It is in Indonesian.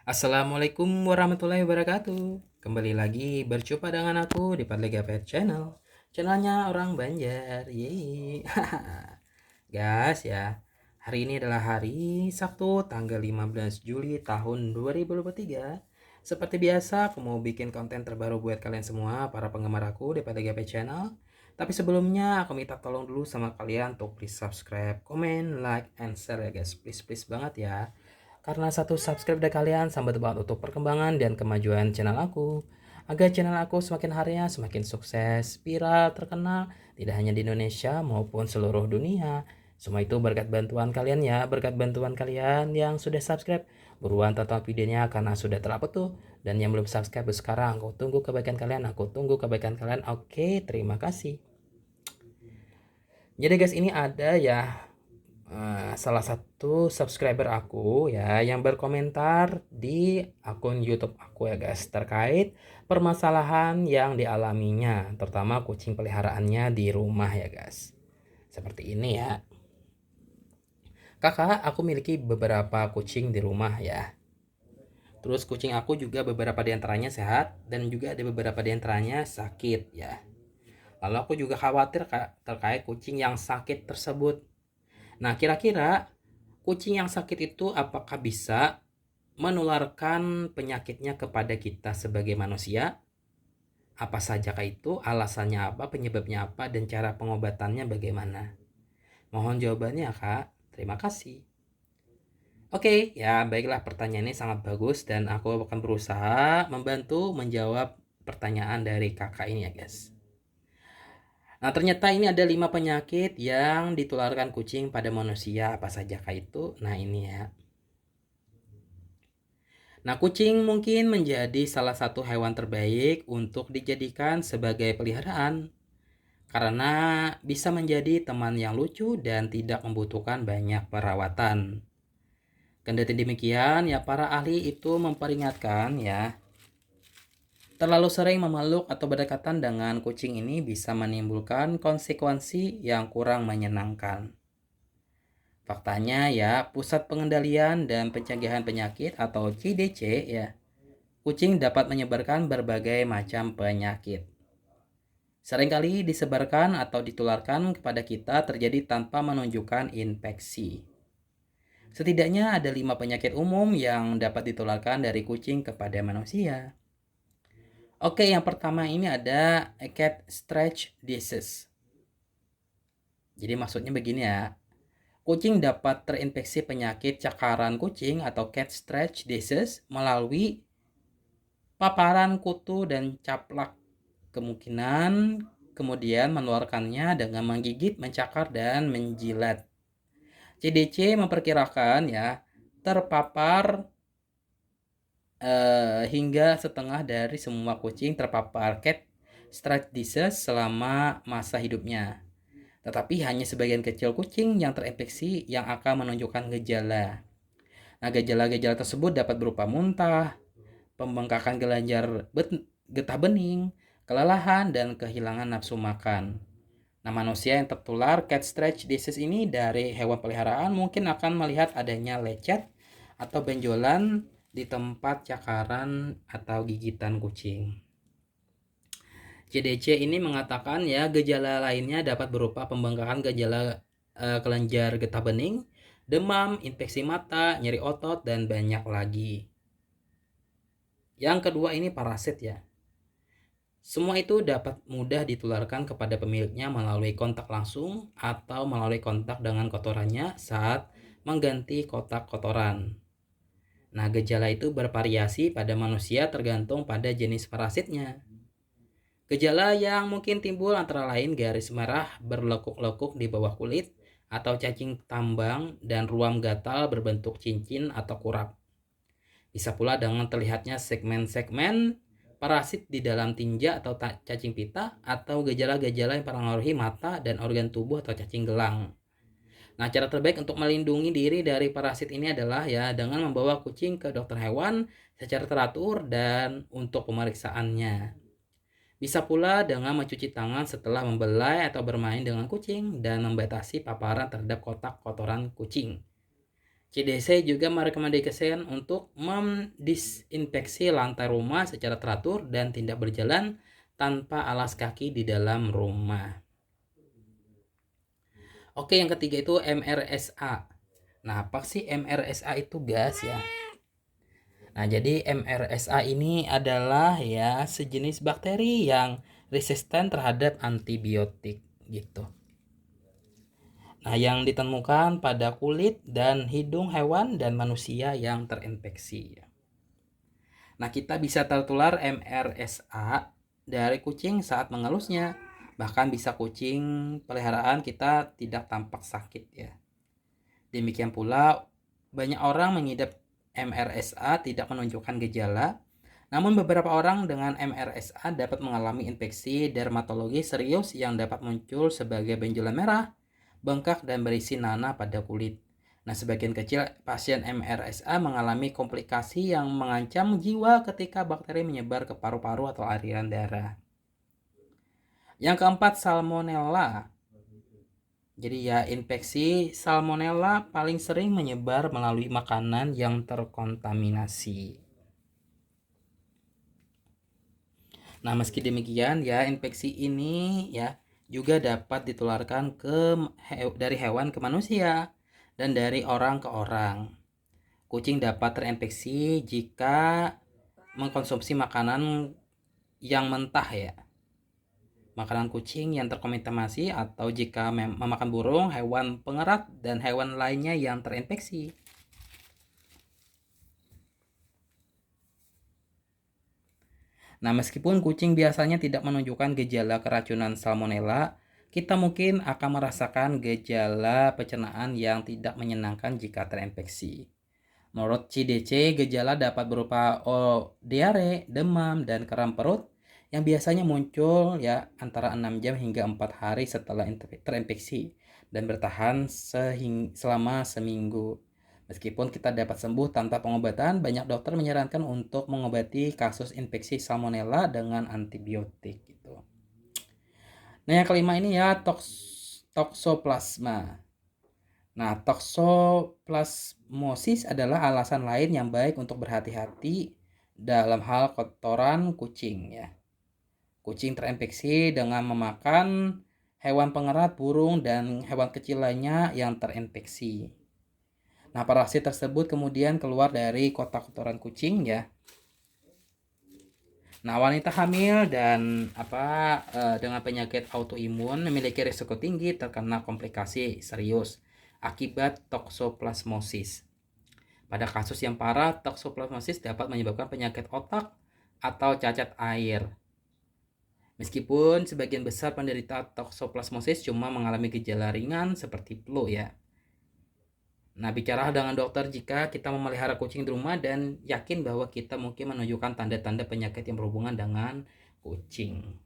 Assalamualaikum warahmatullahi wabarakatuh. Kembali lagi berjumpa dengan aku di Padlega Pet Channel. Channelnya orang Banjar. Yeay. Guys ya, hari ini adalah hari Sabtu tanggal 15 Juli tahun 2023. Seperti biasa, aku mau bikin konten terbaru buat kalian semua, para penggemar aku di Padlega Pet Channel. Tapi sebelumnya aku minta tolong dulu sama kalian untuk please subscribe, comment, like, and share ya guys. Please banget ya. Karena satu subscribe dari kalian sambat banget untuk perkembangan dan kemajuan channel aku. Agar channel aku semakin harinya semakin sukses, viral, terkenal, tidak hanya di Indonesia maupun seluruh dunia. Semua itu berkat bantuan kalian ya, berkat bantuan kalian yang sudah subscribe. Buruan tonton videonya karena sudah terupload tuh. Dan yang belum subscribe sekarang, aku tunggu kebaikan kalian, aku tunggu kebaikan kalian. Oke, terima kasih. Jadi guys, ini ada ya salah satu subscriber aku ya yang berkomentar di akun YouTube aku ya guys terkait permasalahan yang dialaminya, terutama kucing peliharaannya di rumah ya guys. Seperti ini ya. Kakak, aku miliki beberapa kucing di rumah ya. Terus kucing aku juga beberapa diantaranya sehat dan juga ada beberapa diantaranya sakit ya. Lalu aku juga khawatir terkait kucing yang sakit tersebut. Nah, kira-kira kucing yang sakit itu apakah bisa menularkan penyakitnya kepada kita sebagai manusia? Apa saja itu? Alasannya apa? Penyebabnya apa? Dan cara pengobatannya bagaimana? Mohon jawabannya, Kak. Terima kasih. Oke, ya baiklah, pertanyaan ini sangat bagus dan aku akan berusaha membantu menjawab pertanyaan dari kakak ini ya guys. Nah, ternyata ini ada 5 penyakit yang ditularkan kucing pada manusia. Apa saja kah itu? Nah, ini ya. Nah, kucing mungkin menjadi salah satu hewan terbaik untuk dijadikan sebagai peliharaan karena bisa menjadi teman yang lucu dan tidak membutuhkan banyak perawatan. Kendati demikian, ya para ahli itu memperingatkan ya, terlalu sering memeluk atau berdekatan dengan kucing ini bisa menimbulkan konsekuensi yang kurang menyenangkan. Faktanya ya, Pusat Pengendalian dan Pencegahan Penyakit atau CDC ya, kucing dapat menyebarkan berbagai macam penyakit. Seringkali disebarkan atau ditularkan kepada kita terjadi tanpa menunjukkan infeksi. Setidaknya ada 5 penyakit umum yang dapat ditularkan dari kucing kepada manusia. Oke, yang pertama ini ada cat stretch disease. Jadi maksudnya begini ya. Kucing dapat terinfeksi penyakit cakaran kucing atau cat stretch disease melalui paparan kutu dan caplak. Kemungkinan kemudian menularkannya dengan menggigit, mencakar, dan menjilat. CDC memperkirakan ya terpapar hingga setengah dari semua kucing terpapar cat stretch disease selama masa hidupnya. Tetapi hanya sebagian kecil kucing yang terinfeksi yang akan menunjukkan gejala. Nah, gejala-gejala tersebut dapat berupa muntah, pembengkakan kelenjar getah bening, kelelahan, dan kehilangan nafsu makan. Nah, manusia yang tertular cat stretch disease ini dari hewan peliharaan mungkin akan melihat adanya lecet atau benjolan di tempat cakaran atau gigitan kucing. CDC ini mengatakan ya gejala lainnya dapat berupa pembengkakan gejala kelenjar getah bening, demam, infeksi mata, nyeri otot, dan banyak lagi. Yang kedua ini parasit ya. Semua itu dapat mudah ditularkan kepada pemiliknya melalui kontak langsung atau melalui kontak dengan kotorannya saat mengganti kotak kotoran. Nah, gejala itu bervariasi pada manusia tergantung pada jenis parasitnya. Gejala yang mungkin timbul antara lain garis merah berlekuk-lekuk di bawah kulit atau cacing tambang dan ruam gatal berbentuk cincin atau kurap. Bisa pula dengan terlihatnya segmen-segmen parasit di dalam tinja atau cacing pita atau gejala-gejala yang mempengaruhi mata dan organ tubuh atau cacing gelang. Nah, cara terbaik untuk melindungi diri dari parasit ini adalah ya dengan membawa kucing ke dokter hewan secara teratur dan untuk pemeriksaannya. Bisa pula dengan mencuci tangan setelah membelai atau bermain dengan kucing dan membatasi paparan terhadap kotak kotoran kucing. CDC juga merekomendasikan untuk mendisinfeksi lantai rumah secara teratur dan tidak berjalan tanpa alas kaki di dalam rumah. Oke, yang ketiga itu MRSA. Nah, apa sih MRSA itu, guys ya? Nah, jadi MRSA ini adalah ya sejenis bakteri yang resisten terhadap antibiotik gitu. Nah, yang ditemukan pada kulit dan hidung hewan dan manusia yang terinfeksi. Nah, kita bisa tertular MRSA dari kucing saat mengelusnya. Bahkan bisa kucing peliharaan kita tidak tampak sakit ya. Demikian pula, banyak orang mengidap MRSA tidak menunjukkan gejala. Namun beberapa orang dengan MRSA dapat mengalami infeksi dermatologi serius yang dapat muncul sebagai benjolan merah, bengkak, dan berisi nanah pada kulit. Nah, sebagian kecil pasien MRSA mengalami komplikasi yang mengancam jiwa ketika bakteri menyebar ke paru-paru atau aliran darah. Yang keempat, salmonella. Jadi ya, infeksi salmonella paling sering menyebar melalui makanan yang terkontaminasi. Nah, meski demikian ya, infeksi ini ya juga dapat ditularkan dari hewan ke manusia dan dari orang ke orang. Kucing dapat terinfeksi jika mengkonsumsi makanan yang mentah ya. Makanan kucing yang terkontaminasi atau jika memakan burung, hewan pengerat, dan hewan lainnya yang terinfeksi. Nah, meskipun kucing biasanya tidak menunjukkan gejala keracunan salmonella, kita mungkin akan merasakan gejala pencernaan yang tidak menyenangkan jika terinfeksi. Menurut CDC, gejala dapat berupa diare, demam, dan kram perut yang biasanya muncul ya antara 6 jam hingga 4 hari setelah terinfeksi dan bertahan selama seminggu. Meskipun kita dapat sembuh tanpa pengobatan, banyak dokter menyarankan untuk mengobati kasus infeksi salmonella dengan antibiotik gitu. Nah, yang kelima ini ya toksoplasma. Nah, toksoplasmosis adalah alasan lain yang baik untuk berhati-hati dalam hal kotoran kucing ya. Kucing terinfeksi dengan memakan hewan pengerat, burung, dan hewan kecil lainnya yang terinfeksi. Nah, parasit tersebut kemudian keluar dari kotak kotoran kucing ya. Nah, wanita hamil dan dengan penyakit autoimun memiliki risiko tinggi terkena komplikasi serius akibat toksoplasmosis. Pada kasus yang parah, toksoplasmosis dapat menyebabkan penyakit otak atau cacat air. Meskipun sebagian besar penderita toksoplasmosis cuma mengalami gejala ringan seperti flu ya. Nah, bicara dengan dokter jika kita memelihara kucing di rumah dan yakin bahwa kita mungkin menunjukkan tanda-tanda penyakit yang berhubungan dengan kucing.